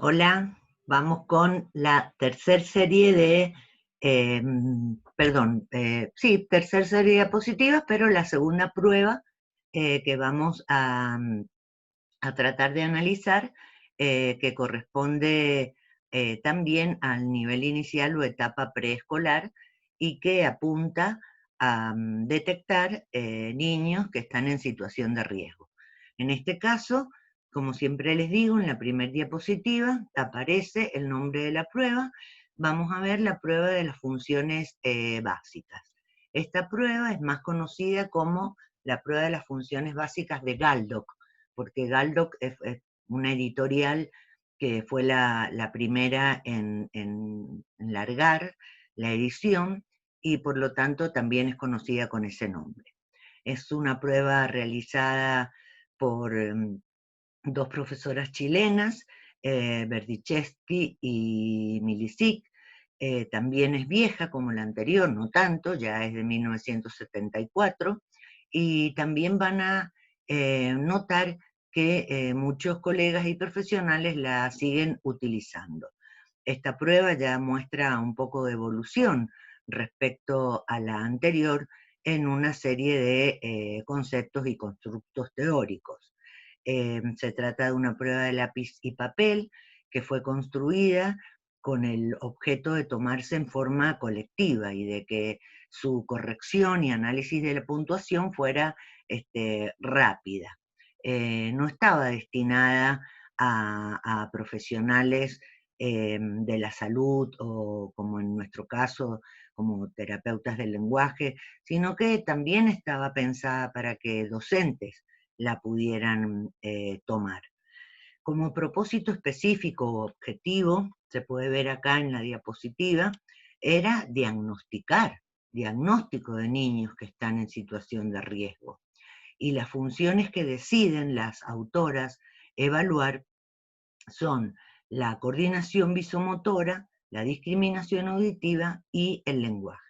Hola, vamos con la tercer serie de, sí, tercer serie de diapositivas, pero la segunda prueba que vamos a tratar de analizar, que corresponde también al nivel inicial o etapa preescolar y que apunta a detectar niños que están en situación de riesgo. En este caso, como siempre les digo, en la primera diapositiva aparece el nombre de la prueba. Vamos a ver la prueba de las funciones básicas. Esta prueba es más conocida como la prueba de las funciones básicas de Galdoc, porque Galdoc es una editorial que fue la primera en largar la edición y por lo tanto también es conocida con ese nombre. Es una prueba realizada por dos profesoras chilenas, Berdichevsky y Milicic. También es vieja como la anterior, no tanto, ya es de 1974, y también van a notar que muchos colegas y profesionales la siguen utilizando. Esta prueba ya muestra un poco de evolución respecto a la anterior en una serie de conceptos y constructos teóricos. Se trata de una prueba de lápiz y papel que fue construida con el objeto de tomarse en forma colectiva y de que su corrección y análisis de la puntuación fuera rápida. No estaba destinada a profesionales de la salud o como en nuestro caso, como terapeutas del lenguaje, sino que también estaba pensada para que docentes la pudieran tomar. Como propósito específico o objetivo, se puede ver acá en la diapositiva, era diagnóstico de niños que están en situación de riesgo. Y las funciones que deciden las autoras evaluar son la coordinación visomotora, la discriminación auditiva y el lenguaje.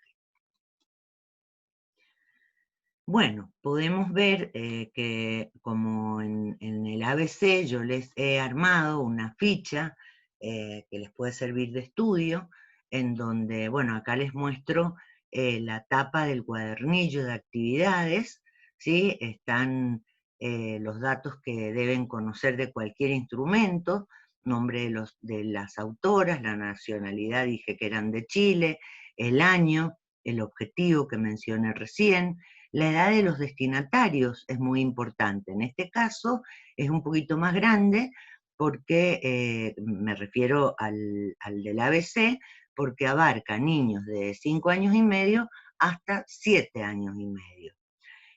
Bueno, podemos ver que como en el ABC yo les he armado una ficha que les puede servir de estudio, en donde, bueno, acá les muestro la tapa del cuadernillo de actividades, ¿sí? Están los datos que deben conocer de cualquier instrumento, nombre de las autoras, la nacionalidad dije que eran de Chile, el año, el objetivo que mencioné recién. La edad de los destinatarios es muy importante. En este caso es un poquito más grande porque me refiero al del ABC, porque abarca niños de 5 años y medio hasta 7 años y medio.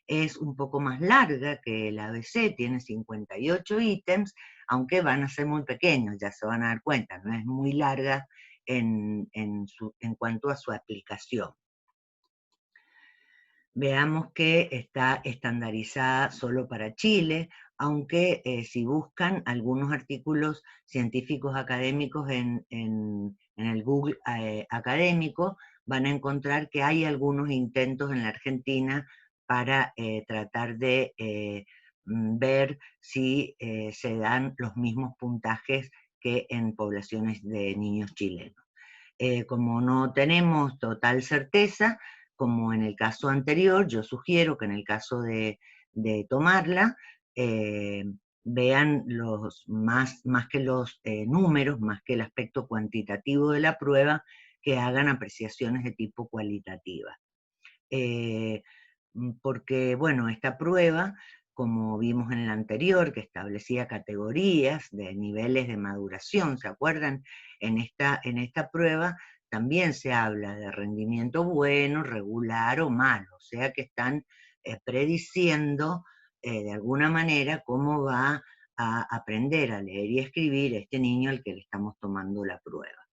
Es un poco más larga que el ABC, tiene 58 ítems, aunque van a ser muy pequeños, ya se van a dar cuenta, no es muy larga en cuanto a su aplicación. Veamos que está estandarizada solo para Chile, aunque si buscan algunos artículos científicos académicos en el Google académico, van a encontrar que hay algunos intentos en la Argentina para tratar de ver si se dan los mismos puntajes que en poblaciones de niños chilenos. Como no tenemos total certeza, como en el caso anterior, yo sugiero que en el caso de tomarla, eh, vean más que los números, más que el aspecto cuantitativo de la prueba, que hagan apreciaciones de tipo cualitativa. Eh, Porque, bueno, esta prueba, como vimos en la anterior, que establecía categorías de niveles de maduración, ¿se acuerdan? En esta prueba también se habla de rendimiento bueno, regular o malo, o sea que están prediciendo de alguna manera cómo va a aprender a leer y escribir este niño al que le estamos tomando la prueba.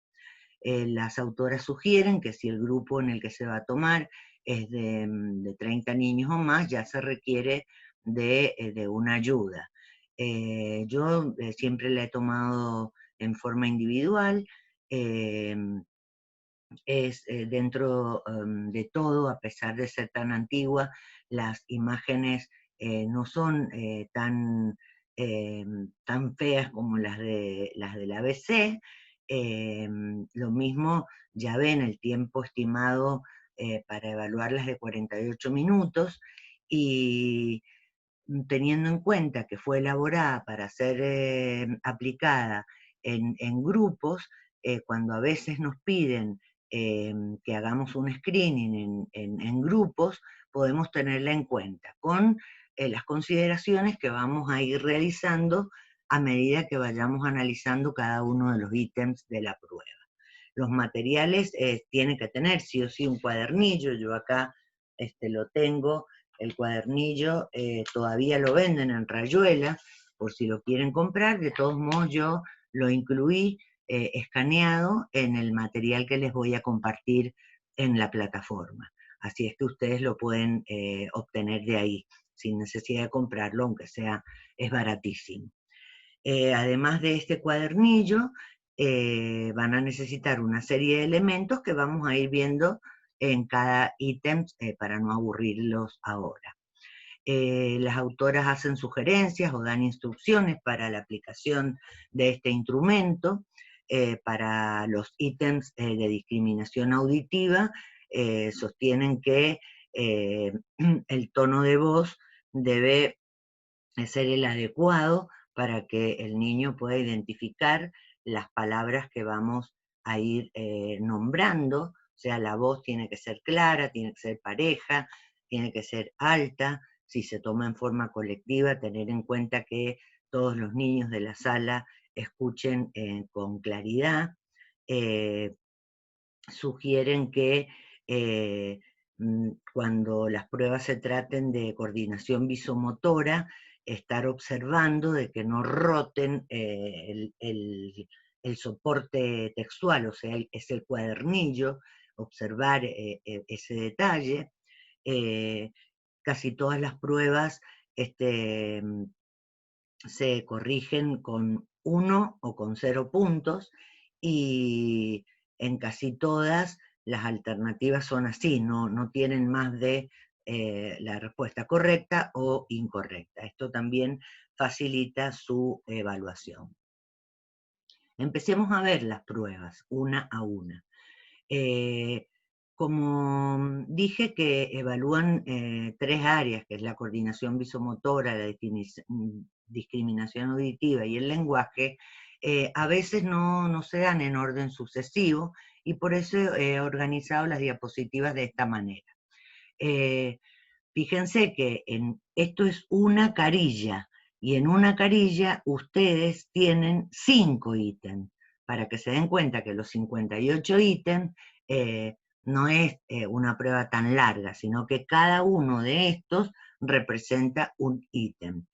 Las autoras sugieren que si el grupo en el que se va a tomar es de 30 niños o más, ya se requiere de una ayuda. Yo siempre la he tomado en forma individual, eh, es dentro de todo, a pesar de ser tan antigua, las imágenes no son tan tan feas como las del ABC. Lo mismo, ya ven, el tiempo estimado para evaluarlas de 48 minutos, y teniendo en cuenta que fue elaborada para ser aplicada en grupos, cuando a veces nos piden que hagamos un screening en grupos, podemos tenerla en cuenta con las consideraciones que vamos a ir realizando a medida que vayamos analizando cada uno de los ítems de la prueba. Los materiales tienen que tener sí o sí un cuadernillo. Yo acá lo tengo, el cuadernillo, todavía lo venden en Rayuela, por si lo quieren comprar. De todos modos yo lo incluí escaneado en el material que les voy a compartir en la plataforma. Así es que ustedes lo pueden obtener de ahí, sin necesidad de comprarlo, aunque es baratísimo. Además de este cuadernillo, van a necesitar una serie de elementos que vamos a ir viendo en cada ítem para no aburrirlos ahora. Las autoras hacen sugerencias o dan instrucciones para la aplicación de este instrumento. Para los ítems de discriminación auditiva, sostienen que el tono de voz debe ser el adecuado para que el niño pueda identificar las palabras que vamos a ir nombrando. O sea, la voz tiene que ser clara, tiene que ser pareja, tiene que ser alta. Si se toma en forma colectiva, tener en cuenta que todos los niños de la sala escuchen con claridad. Sugieren que cuando las pruebas se traten de coordinación visomotora, estar observando de que no roten el soporte textual, o sea, es el cuadernillo, observar ese detalle. Casi todas las pruebas se corrigen con 1 o con 0 puntos, y en casi todas las alternativas son así, no tienen más de la respuesta correcta o incorrecta. Esto también facilita su evaluación. Empecemos a ver las pruebas, una a una. Como dije que evalúan 3 áreas, que es la coordinación visomotora, la discriminación auditiva y el lenguaje, a veces no se dan en orden sucesivo, y por eso he organizado las diapositivas de esta manera. Fíjense que esto es una carilla, y en una carilla ustedes tienen 5 ítems, para que se den cuenta que los 58 ítems no es una prueba tan larga, sino que cada uno de estos representa un ítem.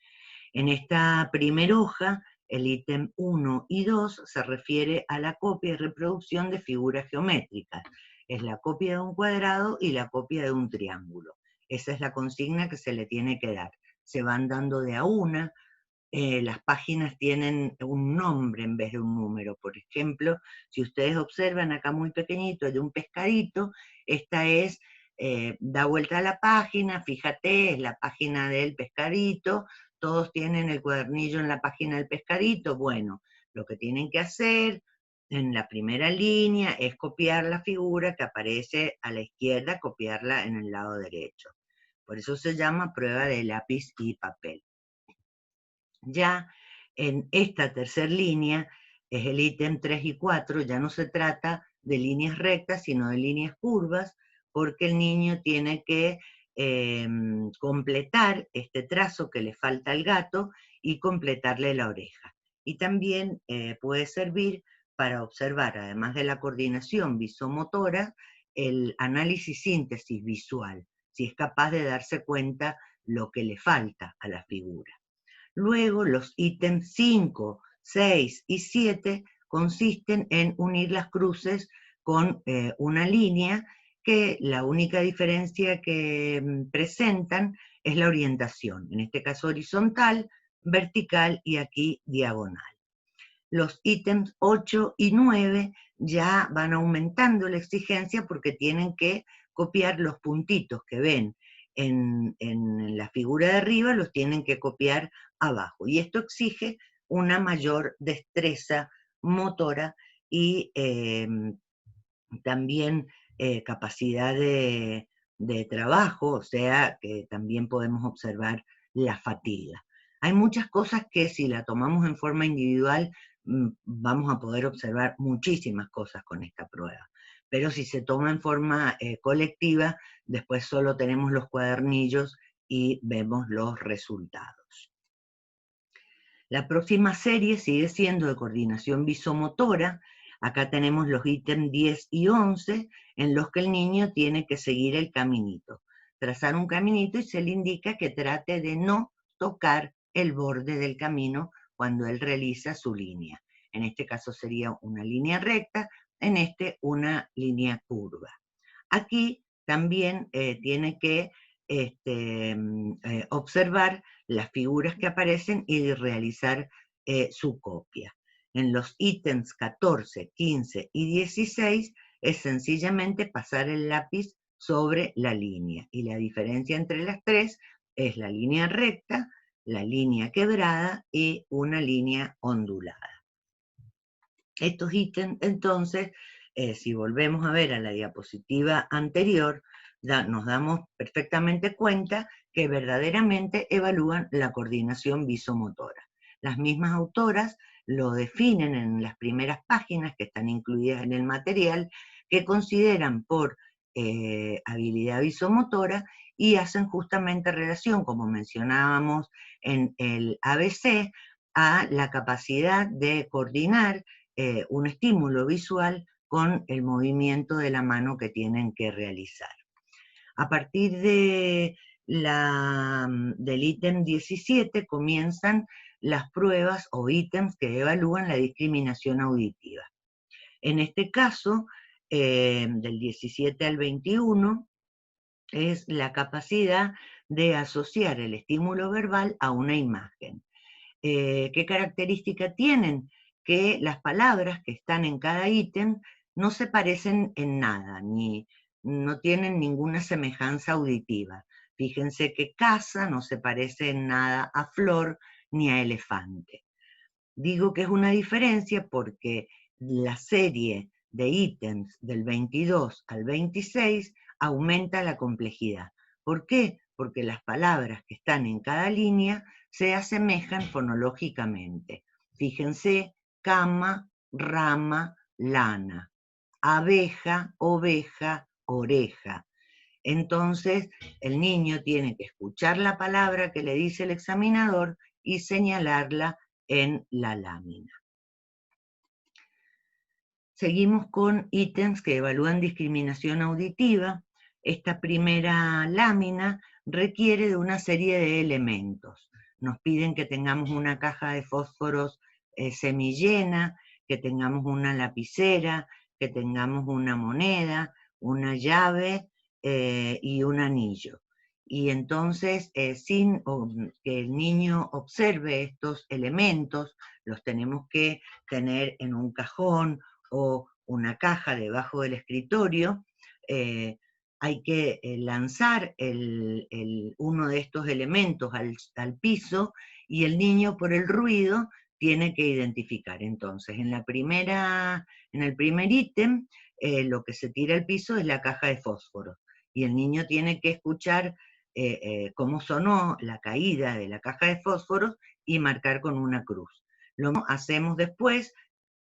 En esta primera hoja, el ítem 1 y 2 se refiere a la copia y reproducción de figuras geométricas. Es la copia de un cuadrado y la copia de un triángulo. Esa es la consigna que se le tiene que dar. Se van dando de a una. Las páginas tienen un nombre en vez de un número. Por ejemplo, si ustedes observan acá muy pequeñito, de un pescadito, esta es, da vuelta a la página, fíjate, es la página del pescadito. Todos tienen el cuadernillo en la página del pescadito. Bueno, lo que tienen que hacer en la primera línea es copiar la figura que aparece a la izquierda, copiarla en el lado derecho. Por eso se llama prueba de lápiz y papel. Ya en esta tercera línea, es el ítem 3 y 4, ya no se trata de líneas rectas, sino de líneas curvas, porque el niño tiene que completar este trazo que le falta al gato y completarle la oreja. Y también puede servir para observar, además de la coordinación visomotora, el análisis síntesis visual, si es capaz de darse cuenta lo que le falta a la figura. Luego, los ítems 5, 6 y 7 consisten en unir las cruces con una línea, que la única diferencia que presentan es la orientación, en este caso horizontal, vertical y aquí diagonal. Los ítems 8 y 9 ya van aumentando la exigencia, porque tienen que copiar los puntitos que ven en la figura de arriba, los tienen que copiar abajo. Y esto exige una mayor destreza motora y también capacidad de trabajo, o sea que también podemos observar la fatiga. Hay muchas cosas que si la tomamos en forma individual vamos a poder observar muchísimas cosas con esta prueba. Pero si se toma en forma colectiva, después solo tenemos los cuadernillos y vemos los resultados. La próxima serie sigue siendo de coordinación visomotora. Acá tenemos los ítems 10 y 11, en los que el niño tiene que seguir el caminito. Trazar un caminito y se le indica que trate de no tocar el borde del camino cuando él realiza su línea. En este caso sería una línea recta, en este una línea curva. Aquí también tiene que observar las figuras que aparecen y realizar su copia. En los ítems 14, 15 y 16 es sencillamente pasar el lápiz sobre la línea. Y la diferencia entre las tres es la línea recta, la línea quebrada y una línea ondulada. Estos ítems, entonces, si volvemos a ver a la diapositiva anterior, nos damos perfectamente cuenta que verdaderamente evalúan la coordinación visomotora. Las mismas autoras lo definen en las primeras páginas que están incluidas en el material, que consideran por habilidad visomotora y hacen justamente relación, como mencionábamos en el ABC, a la capacidad de coordinar un estímulo visual con el movimiento de la mano que tienen que realizar. A partir del ítem 17 comienzan las pruebas o ítems que evalúan la discriminación auditiva. En este caso, del 17 al 21, es la capacidad de asociar el estímulo verbal a una imagen. ¿Qué característica tienen? Que las palabras que están en cada ítem no se parecen en nada, ni no tienen ninguna semejanza auditiva. Fíjense que casa no se parece en nada a flor ni a elefante. Digo que es una diferencia porque la serie de ítems del 22 al 26 aumenta la complejidad. ¿Por qué? Porque las palabras que están en cada línea se asemejan fonológicamente. Fíjense, cama, rama, lana, abeja, oveja, oreja. Entonces, el niño tiene que escuchar la palabra que le dice el examinador y señalarla en la lámina. Seguimos con ítems que evalúan discriminación auditiva. Esta primera lámina requiere de una serie de elementos. Nos piden que tengamos una caja de fósforos semillena, que tengamos una lapicera, que tengamos una moneda, una llave y un anillo. Y entonces, sin que el niño observe estos elementos, los tenemos que tener en un cajón o una caja debajo del escritorio. Hay que lanzar uno de estos elementos al piso y el niño por el ruido tiene que identificar. Entonces, en el primer ítem, lo que se tira al piso es la caja de fósforo y el niño tiene que escuchar cómo sonó la caída de la caja de fósforos y marcar con una cruz. Lo hacemos después,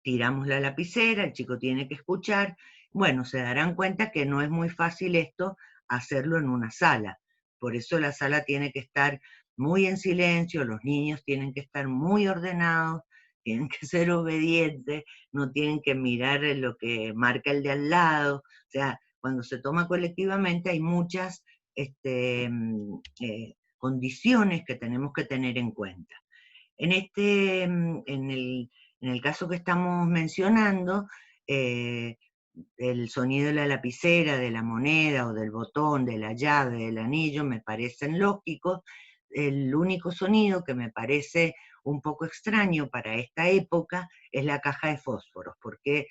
tiramos la lapicera, el chico tiene que escuchar. Bueno, se darán cuenta que no es muy fácil esto hacerlo en una sala. Por eso la sala tiene que estar muy en silencio, los niños tienen que estar muy ordenados, tienen que ser obedientes, no tienen que mirar lo que marca el de al lado. O sea, cuando se toma colectivamente hay muchas condiciones que tenemos que tener en cuenta. En el caso que estamos mencionando, el sonido de la lapicera, de la moneda o del botón, de la llave, del anillo, me parecen lógicos. El único sonido que me parece un poco extraño para esta época es la caja de fósforos, porque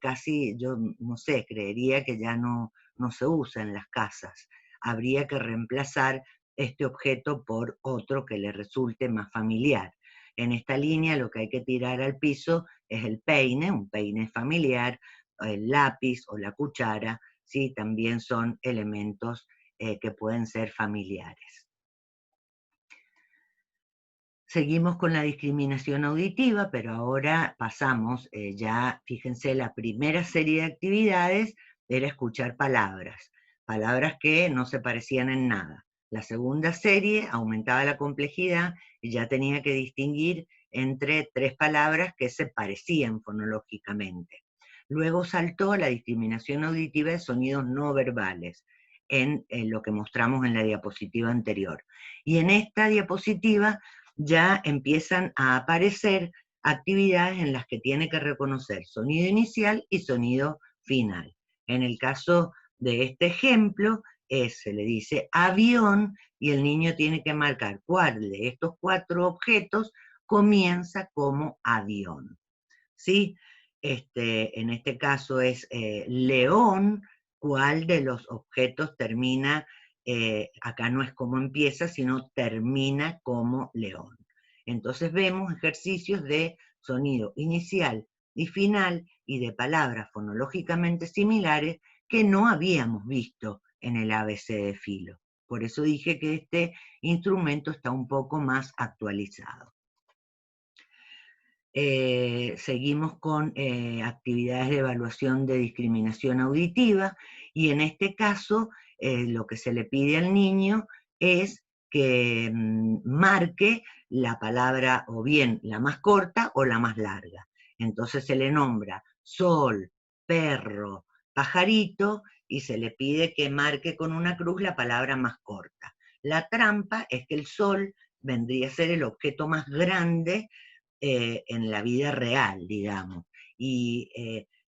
casi, yo no sé, creería que ya no se usa en las casas. Habría que reemplazar este objeto por otro que le resulte más familiar. En esta línea lo que hay que tirar al piso es el peine, un peine familiar, el lápiz o la cuchara, ¿sí? También son elementos que pueden ser familiares. Seguimos con la discriminación auditiva, pero ahora pasamos, ya fíjense, la primera serie de actividades era escuchar palabras, palabras que no se parecían en nada. La segunda serie aumentaba la complejidad y ya tenía que distinguir entre 3 palabras que se parecían fonológicamente. Luego saltó la discriminación auditiva de sonidos no verbales, en lo que mostramos en la diapositiva anterior. Y en esta diapositiva ya empiezan a aparecer actividades en las que tiene que reconocer sonido inicial y sonido final. En el caso de este ejemplo, se le dice avión y el niño tiene que marcar cuál de estos 4 objetos comienza como avión. ¿Sí? En este caso es león, cuál de los objetos termina, acá no es como empieza, sino termina como león. Entonces vemos ejercicios de sonido inicial y final y de palabras fonológicamente similares que no habíamos visto en el ABC de Filo. Por eso dije que este instrumento está un poco más actualizado. Seguimos con actividades de evaluación de discriminación auditiva y en este caso lo que se le pide al niño es que marque la palabra o bien la más corta o la más larga. Entonces se le nombra sol, perro, pajarito y se le pide que marque con una cruz la palabra más corta. La trampa es que el sol vendría a ser el objeto más grande en la vida real, digamos. Y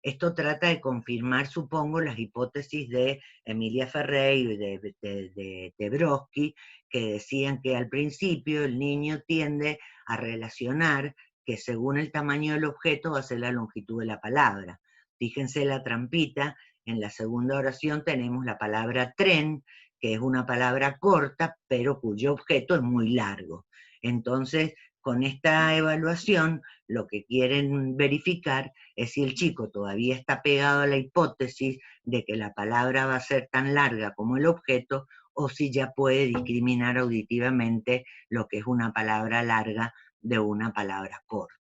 esto trata de confirmar, supongo, las hipótesis de Emilia Ferrey y de Tebroski, que decían que al principio el niño tiende a relacionar que según el tamaño del objeto va a ser la longitud de la palabra. Fíjense la trampita, en la segunda oración tenemos la palabra tren, que es una palabra corta, pero cuyo objeto es muy largo. Entonces, con esta evaluación, lo que quieren verificar es si el chico todavía está pegado a la hipótesis de que la palabra va a ser tan larga como el objeto, o si ya puede discriminar auditivamente lo que es una palabra larga de una palabra corta.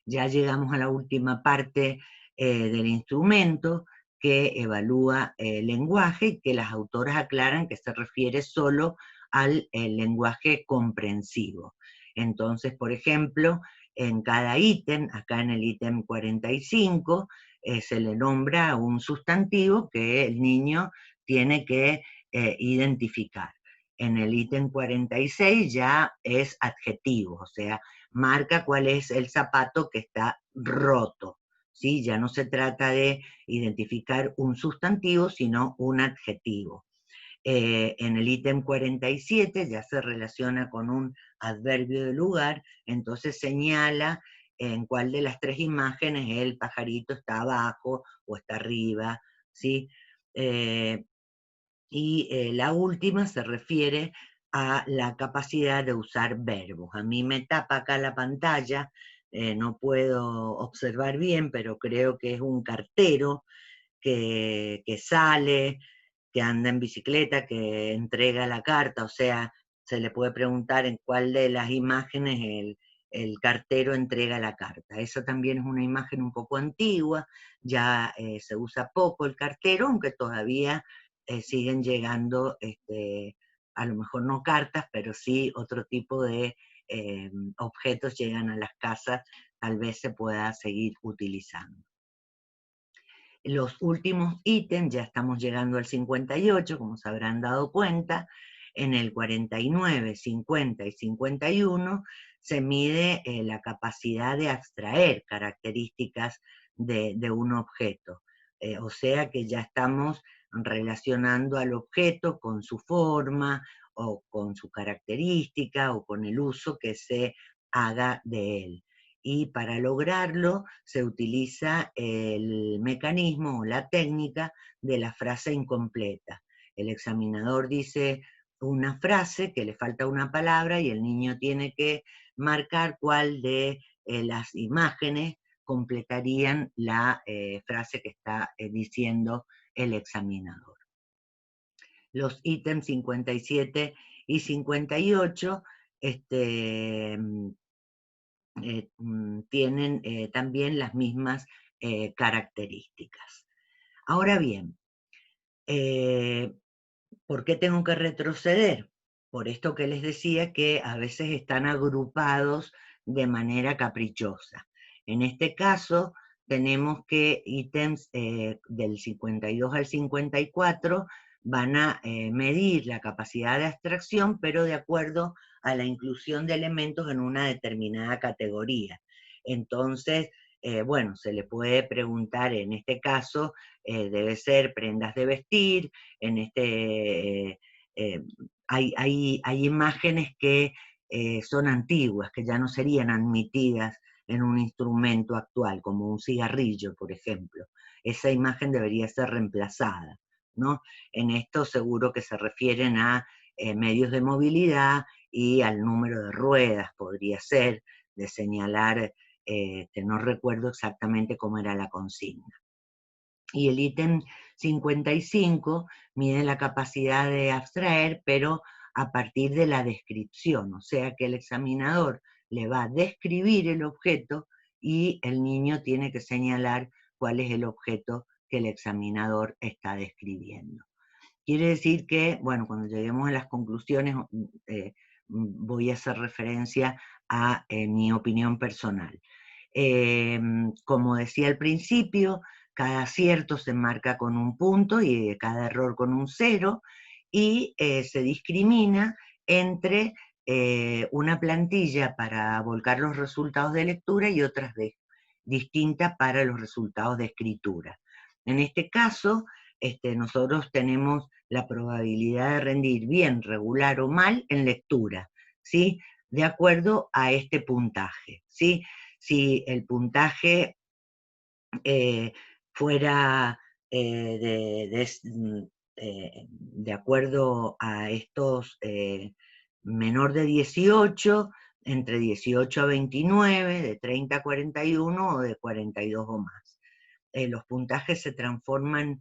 Ya llegamos a la última parte del instrumento, que evalúa el lenguaje y que las autoras aclaran que se refiere solo al lenguaje comprensivo. Entonces, por ejemplo, en cada ítem, acá en el ítem 45, se le nombra un sustantivo que el niño tiene que identificar. En el ítem 46 ya es adjetivo, o sea, marca cuál es el zapato que está roto. ¿Sí? Ya no se trata de identificar un sustantivo, sino un adjetivo. En el ítem 47 ya se relaciona con un adverbio de lugar, entonces señala en cuál de las 3 imágenes el pajarito está abajo o está arriba, ¿sí? La última se refiere a la capacidad de usar verbos. A mí me tapa acá la pantalla, no puedo observar bien, pero creo que es un cartero que sale, que anda en bicicleta, que entrega la carta, o sea, se le puede preguntar en cuál de las imágenes el cartero entrega la carta. Esa también es una imagen un poco antigua, ya se usa poco el cartero, aunque todavía siguen llegando, a lo mejor no cartas, pero sí otro tipo de objetos llegan a las casas, tal vez se pueda seguir utilizando. Los últimos ítems, ya estamos llegando al 58, como se habrán dado cuenta, en el 49, 50 y 51 se mide la capacidad de abstraer características de un objeto. O sea que ya estamos relacionando al objeto con su forma, o con su característica, o con el uso que se haga de él. Y para lograrlo se utiliza el mecanismo o la técnica de la frase incompleta. El examinador dice una frase que le falta una palabra y el niño tiene que marcar cuál de las imágenes completarían la frase que está diciendo el examinador. Los ítems 57 y 58 tienen también las mismas características. Ahora bien, ¿por qué tengo que retroceder? Por esto que les decía, que a veces están agrupados de manera caprichosa. En este caso, tenemos que ítems del 52 al 54 van a medir la capacidad de abstracción, pero de acuerdo a la inclusión de elementos en una determinada categoría. Entonces, bueno, se le puede preguntar en este caso, debe ser prendas de vestir, en hay imágenes que son antiguas, que ya no serían admitidas en un instrumento actual, como un cigarrillo, por ejemplo. Esa imagen debería ser reemplazada, ¿no? En esto seguro que se refieren a medios de movilidad y al número de ruedas, podría ser, de señalar, que no recuerdo exactamente cómo era la consigna. Y el ítem 55 mide la capacidad de abstraer, pero a partir de la descripción, o sea que el examinador le va a describir el objeto y el niño tiene que señalar cuál es el objeto que el examinador está describiendo. Quiere decir que, bueno, cuando lleguemos a las conclusiones voy a hacer referencia a mi opinión personal. Como decía al principio, cada acierto se marca con un punto y cada error con un 0, y se discrimina entre una plantilla para volcar los resultados de lectura y otras distintas para los resultados de escritura. En este caso, nosotros tenemos la probabilidad de rendir bien, regular o mal en lectura, ¿sí? De acuerdo a este puntaje, ¿sí? Si el puntaje fuera de acuerdo a estos menor de 18, entre 18 a 29, de 30 a 41 o de 42 o más. Los puntajes se transforman,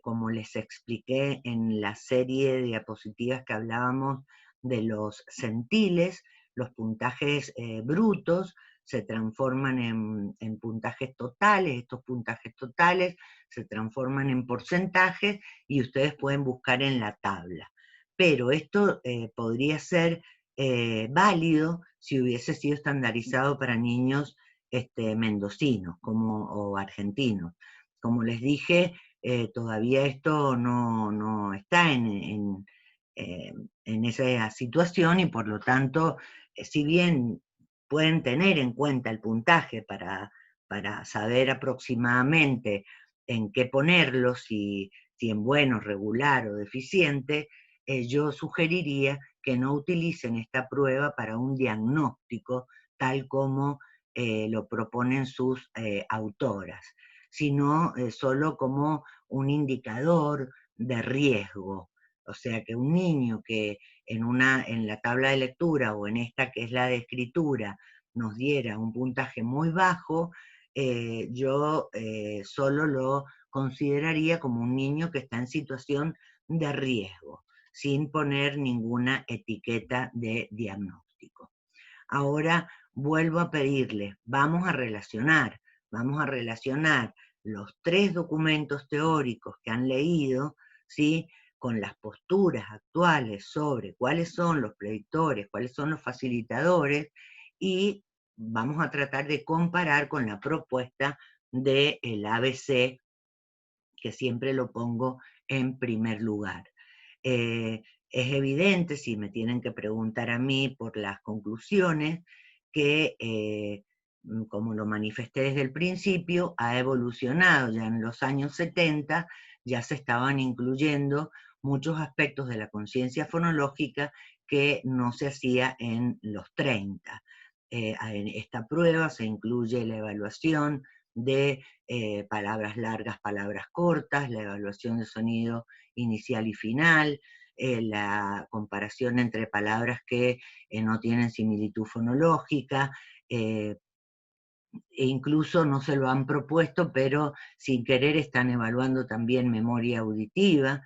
como les expliqué en la serie de diapositivas que hablábamos de los centiles, los puntajes brutos se transforman en puntajes totales, estos puntajes totales se transforman en porcentajes y ustedes pueden buscar en la tabla. Pero esto podría ser válido si hubiese sido estandarizado para niños mendocinos o argentinos. Como les dije, todavía esto no está en esa situación y por lo tanto, si bien pueden tener en cuenta el puntaje para saber aproximadamente en qué ponerlo, si en bueno, regular o deficiente, yo sugeriría que no utilicen esta prueba para un diagnóstico tal como lo proponen sus autoras, sino solo como un indicador de riesgo. O sea que un niño que en la tabla de lectura o en esta que es la de escritura nos diera un puntaje muy bajo, yo solo lo consideraría como un niño que está en situación de riesgo, sin poner ninguna etiqueta de diagnóstico. Ahora vuelvo a pedirles, vamos a relacionar los 3 documentos teóricos que han leído, ¿sí?, con las posturas actuales sobre cuáles son los predictores, cuáles son los facilitadores, y vamos a tratar de comparar con la propuesta del ABC, que siempre lo pongo en primer lugar. Es evidente, si me tienen que preguntar a mí por las conclusiones, que, como lo manifesté desde el principio, ha evolucionado. Ya en los años 70 ya se estaban incluyendo muchos aspectos de la conciencia fonológica que no se hacía en los 30. En esta prueba se incluye la evaluación de palabras largas, palabras cortas, la evaluación de sonido inicial y final, la comparación entre palabras que no tienen similitud fonológica, e incluso no se lo han propuesto, pero sin querer están evaluando también memoria auditiva.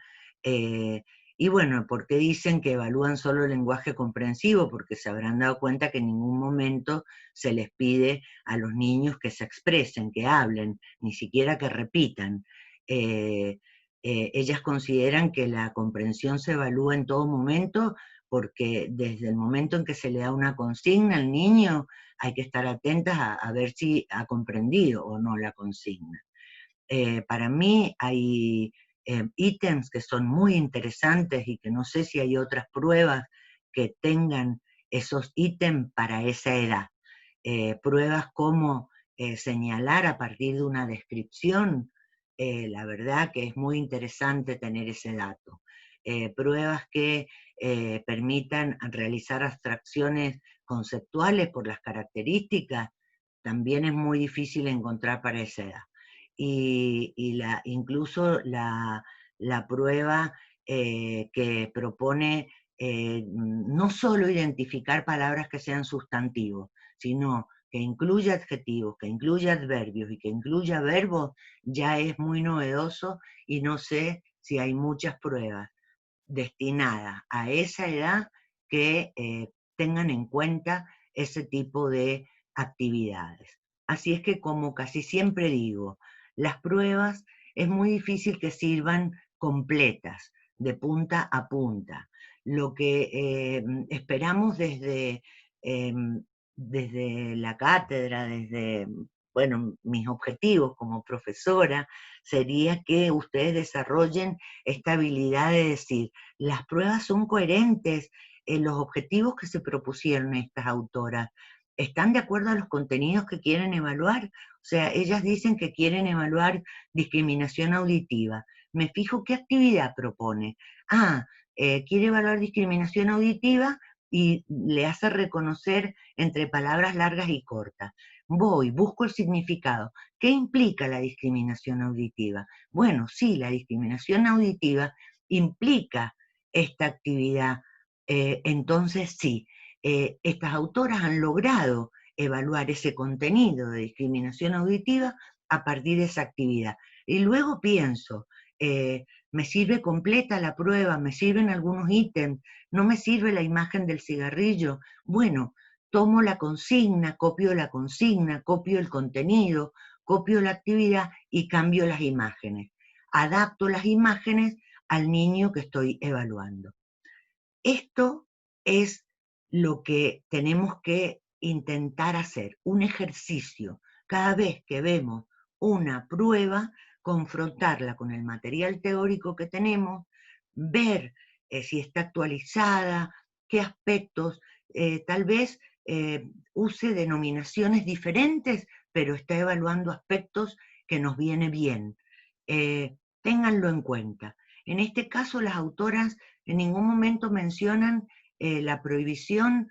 Y bueno, ¿por qué dicen que evalúan solo el lenguaje comprensivo? Porque se habrán dado cuenta que en ningún momento se les pide a los niños que se expresen, que hablen, ni siquiera que repitan. Ellas consideran que la comprensión se evalúa en todo momento, porque desde el momento en que se le da una consigna al niño, hay que estar atentas a ver si ha comprendido o no la consigna. Para mí hay ítems que son muy interesantes y que no sé si hay otras pruebas que tengan esos ítems para esa edad. Pruebas como señalar a partir de una descripción, la verdad que es muy interesante tener ese dato. Pruebas que permitan realizar abstracciones conceptuales por las características, también es muy difícil encontrar para esa edad. Y incluso la prueba que propone no solo identificar palabras que sean sustantivos, sino que incluya adjetivos, que incluya adverbios y que incluya verbos, ya es muy novedoso, y no sé si hay muchas pruebas destinadas a esa edad que tengan en cuenta ese tipo de actividades. Así es que, como casi siempre digo, las pruebas es muy difícil que sirvan completas, de punta a punta. Lo que esperamos desde la cátedra, desde, bueno, mis objetivos como profesora, sería que ustedes desarrollen esta habilidad de decir: las pruebas son coherentes, los objetivos que se propusieron estas autoras están de acuerdo a los contenidos que quieren evaluar. O sea, ellas dicen que quieren evaluar discriminación auditiva. Me fijo qué actividad propone. Quiere evaluar discriminación auditiva y le hace reconocer entre palabras largas y cortas. Voy, busco el significado. ¿Qué implica la discriminación auditiva? Bueno, sí, la discriminación auditiva implica esta actividad. Entonces sí, estas autoras han logrado evaluar ese contenido de discriminación auditiva a partir de esa actividad. Y luego pienso, ¿me sirve completa la prueba? ¿Me sirven algunos ítems? ¿No me sirve la imagen del cigarrillo? Bueno, tomo la consigna, copio el contenido, copio la actividad y cambio las imágenes. Adapto las imágenes al niño que estoy evaluando. Esto es lo que tenemos que intentar hacer, un ejercicio. Cada vez que vemos una prueba, confrontarla con el material teórico que tenemos, ver si está actualizada, qué aspectos, tal vez use denominaciones diferentes, pero está evaluando aspectos que nos viene bien. Ténganlo en cuenta. En este caso, las autoras en ningún momento mencionan la prohibición,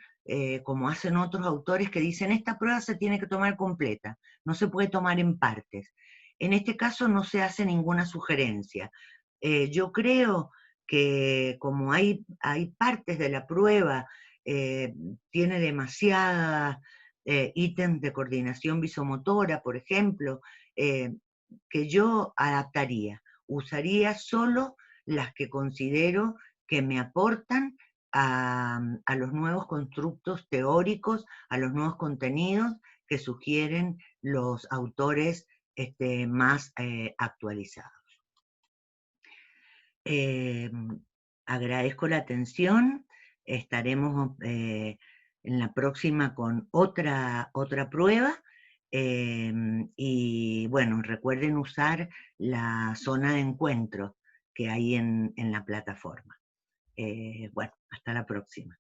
como hacen otros autores que dicen: esta prueba se tiene que tomar completa, no se puede tomar en partes. En este caso no se hace ninguna sugerencia. Yo creo que como hay partes de la prueba, tiene demasiadas ítems de coordinación visomotora, por ejemplo, que yo adaptaría. Usaría solo las que considero que me aportan a los nuevos constructos teóricos, a los nuevos contenidos que sugieren los autores más actualizados. Agradezco la atención, estaremos en la próxima con otra prueba, y bueno, recuerden usar la zona de encuentro que hay en la plataforma. Bueno, hasta la próxima.